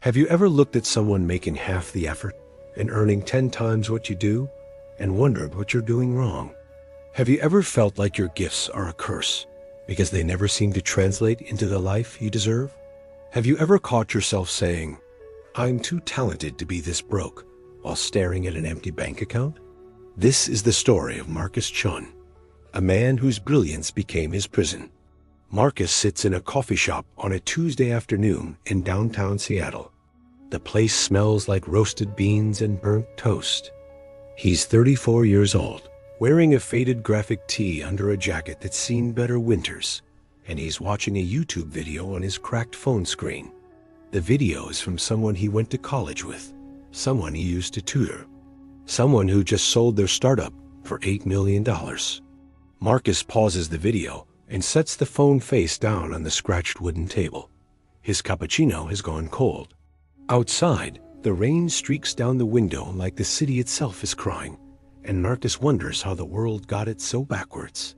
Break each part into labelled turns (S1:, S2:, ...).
S1: Have you ever looked at someone making half the effort and earning 10 times what you do and wondered what you're doing wrong? Have you ever felt like your gifts are a curse because they never seem to translate into the life you deserve? Have you ever caught yourself saying, "I'm too talented to be this broke," while staring at an empty bank account? This is the story of Marcus Chen, a man whose brilliance became his prison. Marcus sits in a coffee shop on a Tuesday afternoon in downtown Seattle. The place smells like roasted beans and burnt toast. He's 34 years old, wearing a faded graphic tee under a jacket that's seen better winters, and he's watching a YouTube video on his cracked phone screen. The video is from someone he went to college with, someone he used to tutor, someone who just sold their startup for $8 million. Marcus pauses the video and sets the phone face down on the scratched wooden table. His cappuccino has gone cold. Outside, the rain streaks down the window like the city itself is crying, and Marcus wonders how the world got it so backwards.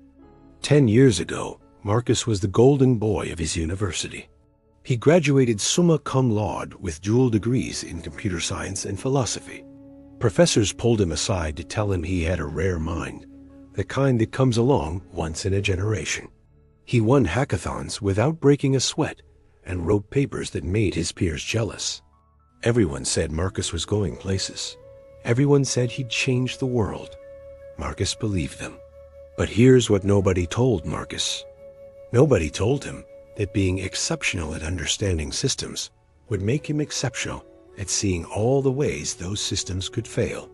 S1: 10 years ago, Marcus was the golden boy of his university. He graduated summa cum laude with dual degrees in computer science and philosophy. Professors pulled him aside to tell him he had a rare mind, the kind that comes along once in a generation. He won hackathons without breaking a sweat and wrote papers that made his peers jealous. Everyone said Marcus was going places. Everyone said he'd change the world. Marcus believed them. But here's what nobody told Marcus. Nobody told him that being exceptional at understanding systems would make him exceptional at seeing all the ways those systems could fail.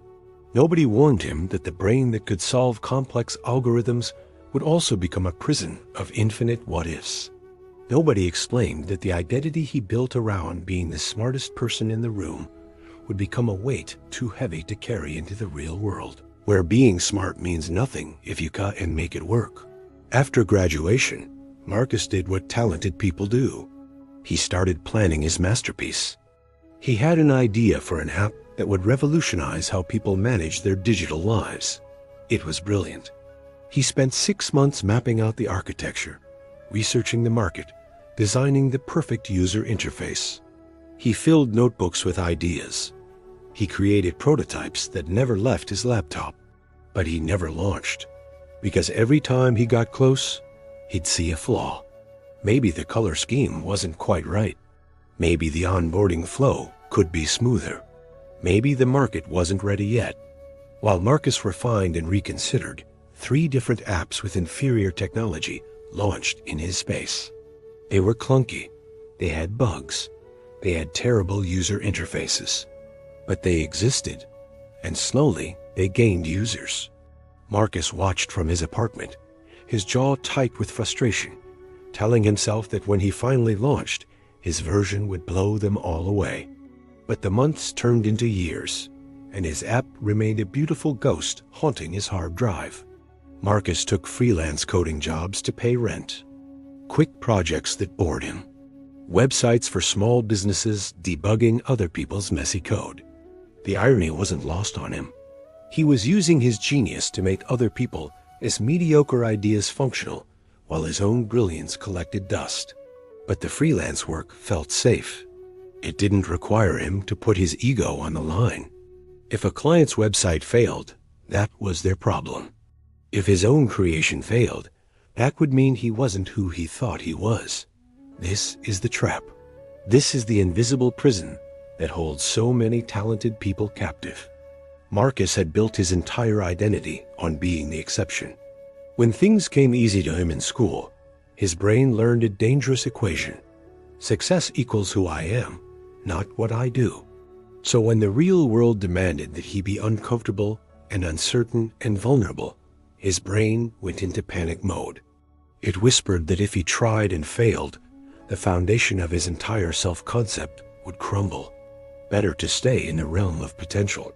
S1: Nobody warned him that the brain that could solve complex algorithms would also become a prison of infinite what-ifs. Nobody explained that the identity he built around being the smartest person in the room would become a weight too heavy to carry into the real world, where being smart means nothing if you cut and make it work. After graduation, Marcus did what talented people do. He started planning his masterpiece. He had an idea for an app that would revolutionize how people manage their digital lives. It was brilliant. He spent 6 months mapping out the architecture, researching the market, designing the perfect user interface. He filled notebooks with ideas. He created prototypes that never left his laptop, but he never launched, because every time he got close, he'd see a flaw. Maybe the color scheme wasn't quite right. Maybe the onboarding flow could be smoother. Maybe the market wasn't ready yet. While Marcus refined and reconsidered, 3 different apps with inferior technology launched in his space. They were clunky, they had bugs, they had terrible user interfaces. But they existed, and slowly they gained users. Marcus watched from his apartment, his jaw tight with frustration, telling himself that when he finally launched, his version would blow them all away. But the months turned into years, and his app remained a beautiful ghost haunting his hard drive. Marcus took freelance coding jobs to pay rent. Quick projects that bored him. Websites for small businesses debugging other people's messy code. The irony wasn't lost on him. He was using his genius to make other people as mediocre ideas functional, while his own brilliance collected dust. But the freelance work felt safe. It didn't require him to put his ego on the line. If a client's website failed, that was their problem. If his own creation failed, that would mean he wasn't who he thought he was. This is the trap. This is the invisible prison that holds so many talented people captive. Marcus had built his entire identity on being the exception. When things came easy to him in school, his brain learned a dangerous equation. Success equals who I am, not what I do. So when the real world demanded that he be uncomfortable and uncertain and vulnerable, his brain went into panic mode. It whispered that if he tried and failed, the foundation of his entire self-concept would crumble. Better to stay in the realm of potential.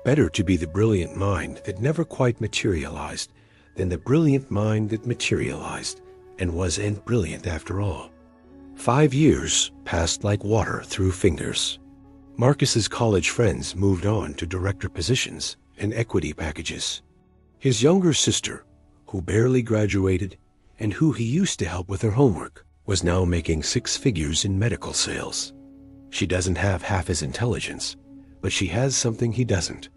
S1: Better to be the brilliant mind that never quite materialized than the brilliant mind that materialized and wasn't brilliant after all. 5 years passed like water through fingers. Marcus's college friends moved on to director positions and equity packages. His younger sister, who barely graduated and who he used to help with her homework, was now making 6 figures in medical sales. She doesn't have half his intelligence, but she has something he doesn't.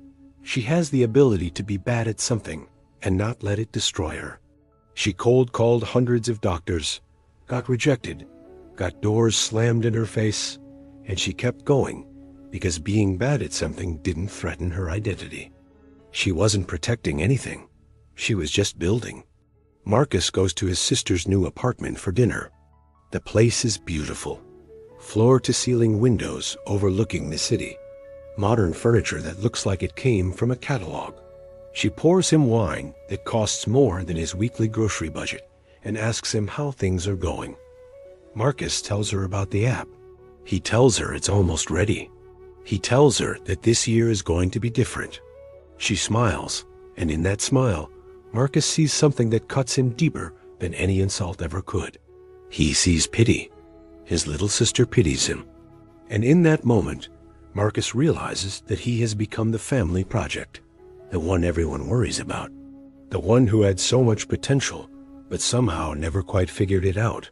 S1: She has the ability to be bad at something and not let it destroy her. She cold called hundreds of doctors, got rejected, got doors slammed in her face, and she kept going because being bad at something didn't threaten her identity. She wasn't protecting anything. She was just building. Marcus goes to his sister's new apartment for dinner. The place is beautiful. Floor-to-ceiling windows overlooking the city. Modern furniture that looks like it came from a catalog. She pours him wine that costs more than his weekly grocery budget and asks him how things are going. Marcus tells her about the app. He tells her it's almost ready. He tells her that this year is going to be different. She smiles, and in that smile, Marcus sees something that cuts him deeper than any insult ever could. He sees pity. His little sister pities him. And in that moment, Marcus realizes that he has become the family project, the one everyone worries about, the one who had so much potential, but somehow never quite figured it out.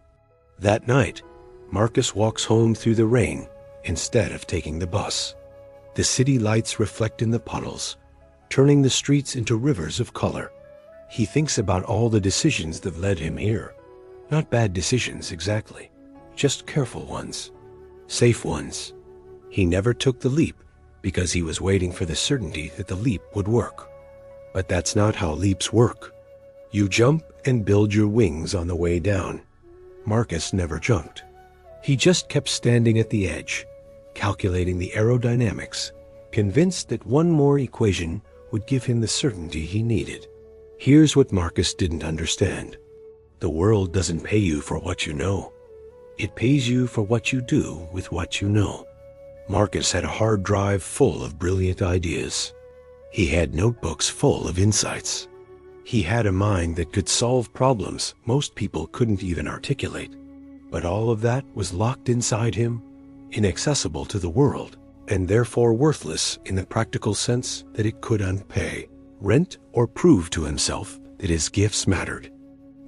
S1: That night, Marcus walks home through the rain instead of taking the bus. The city lights reflect in the puddles, turning the streets into rivers of color. He thinks about all the decisions that led him here. Not bad decisions exactly, just careful ones, safe ones. He never took the leap because he was waiting for the certainty that the leap would work. But that's not how leaps work. You jump and build your wings on the way down. Marcus never jumped. He just kept standing at the edge, calculating the aerodynamics, convinced that one more equation would give him the certainty he needed. Here's what Marcus didn't understand. The world doesn't pay you for what you know. It pays you for what you do with what you know. Marcus had a hard drive full of brilliant ideas. He had notebooks full of insights. He had a mind that could solve problems most people couldn't even articulate. But all of that was locked inside him, inaccessible to the world, and therefore worthless in the practical sense that it couldn't pay rent or prove to himself that his gifts mattered.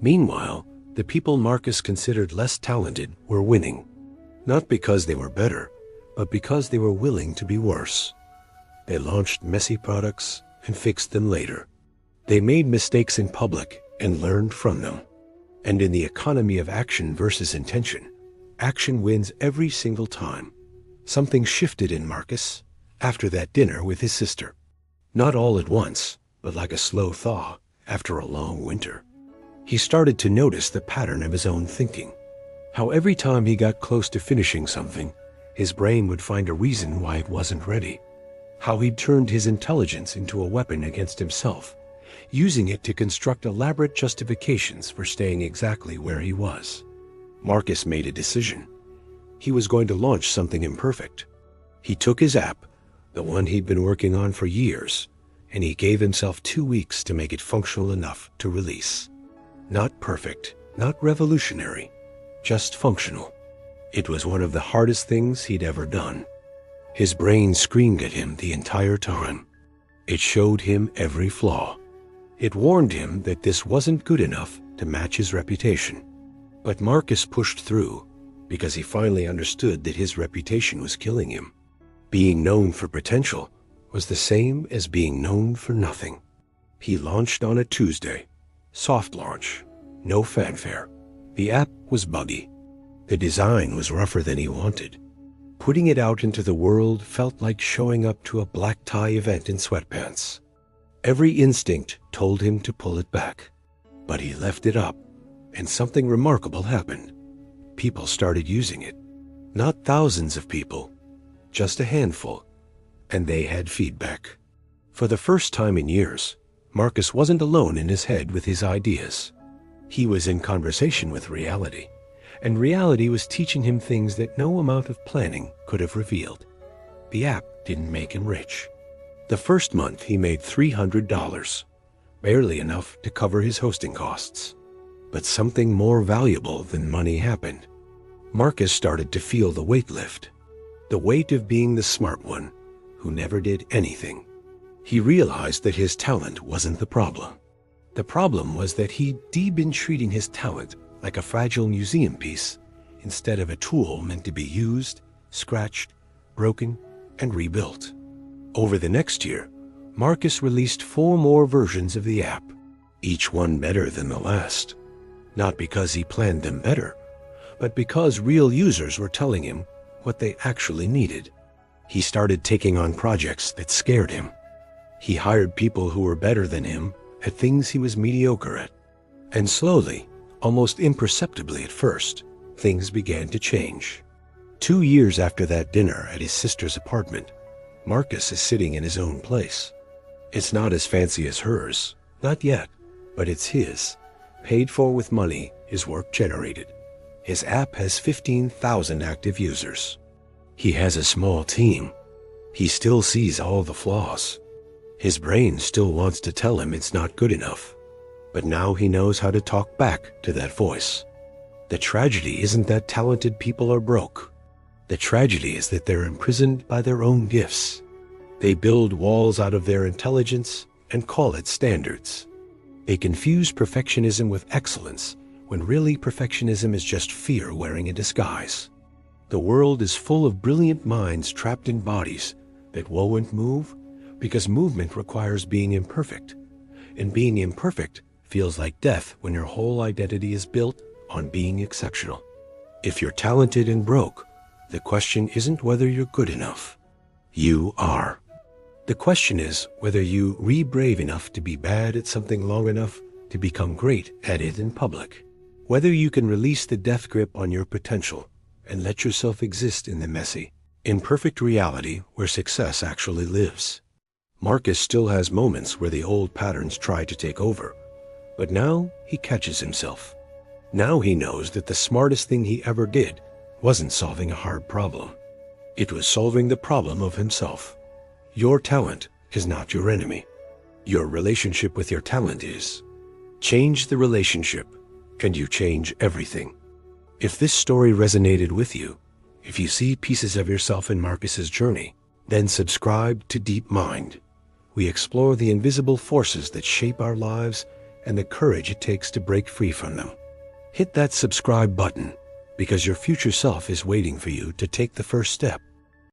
S1: Meanwhile, the people Marcus considered less talented were winning, not because they were better, but because they were willing to be worse. They launched messy products and fixed them later. They made mistakes in public and learned from them. And in the economy of action versus intention, action wins every single time. Something shifted in Marcus after that dinner with his sister. Not all at once, but like a slow thaw after a long winter. He started to notice the pattern of his own thinking. How every time he got close to finishing something, his brain would find a reason why it wasn't ready. How he'd turned his intelligence into a weapon against himself, using it to construct elaborate justifications for staying exactly where he was. Marcus made a decision. He was going to launch something imperfect. He took his app, the one he'd been working on for years, and he gave himself 2 weeks to make it functional enough to release. Not perfect, not revolutionary, just functional. It was one of the hardest things he'd ever done. His brain screamed at him the entire time. It showed him every flaw. It warned him that this wasn't good enough to match his reputation. But Marcus pushed through because he finally understood that his reputation was killing him. Being known for potential was the same as being known for nothing. He launched on a Tuesday. Soft launch. No fanfare. The app was buggy. The design was rougher than he wanted. Putting it out into the world felt like showing up to a black tie event in sweatpants. Every instinct told him to pull it back. But he left it up, and something remarkable happened. People started using it. Not thousands of people, just a handful, and they had feedback. For the first time in years, Marcus wasn't alone in his head with his ideas. He was in conversation with reality, and reality was teaching him things that no amount of planning could have revealed. The app didn't make him rich. The first month he made $300, barely enough to cover his hosting costs. But something more valuable than money happened. Marcus started to feel the weight lift, the weight of being the smart one who never did anything. He realized that his talent wasn't the problem. The problem was that he'd been treating his talent like a fragile museum piece instead of a tool meant to be used scratched, broken, and rebuilt. Over the next year, Marcus released 4 more versions of the app, each one better than the last. Not because he planned them better, but because real users were telling him what they actually needed. He started taking on projects that scared him. He hired people who were better than him at things he was mediocre at. And slowly, almost imperceptibly at first, things began to change. 2 years after that dinner at his sister's apartment, Marcus is sitting in his own place. It's not as fancy as hers, not yet, but it's his, paid for with money his work generated. His app has 15,000 active users. He has a small team. He still sees all the flaws. His brain still wants to tell him it's not good enough. But now he knows how to talk back to that voice. The tragedy isn't that talented people are broke. The tragedy is that they're imprisoned by their own gifts. They build walls out of their intelligence and call it standards. They confuse perfectionism with excellence, when really perfectionism is just fear wearing a disguise. The world is full of brilliant minds trapped in bodies that won't move because movement requires being imperfect. And being imperfect feels like death when your whole identity is built on being exceptional. If you're talented and broke, the question isn't whether you're good enough. You are. The question is whether you be brave enough to be bad at something long enough to become great at it in public. Whether you can release the death grip on your potential and let yourself exist in the messy, imperfect reality where success actually lives. Marcus still has moments where the old patterns try to take over, but now he catches himself. Now he knows that the smartest thing he ever did wasn't solving a hard problem. It was solving the problem of himself. Your talent is not your enemy. Your relationship with your talent is. Change the relationship, and you change everything. If this story resonated with you, if you see pieces of yourself in Marcus's journey, then subscribe to Deep Mind. We explore the invisible forces that shape our lives and the courage it takes to break free from them. Hit that subscribe button, because your future self is waiting for you to take the first step.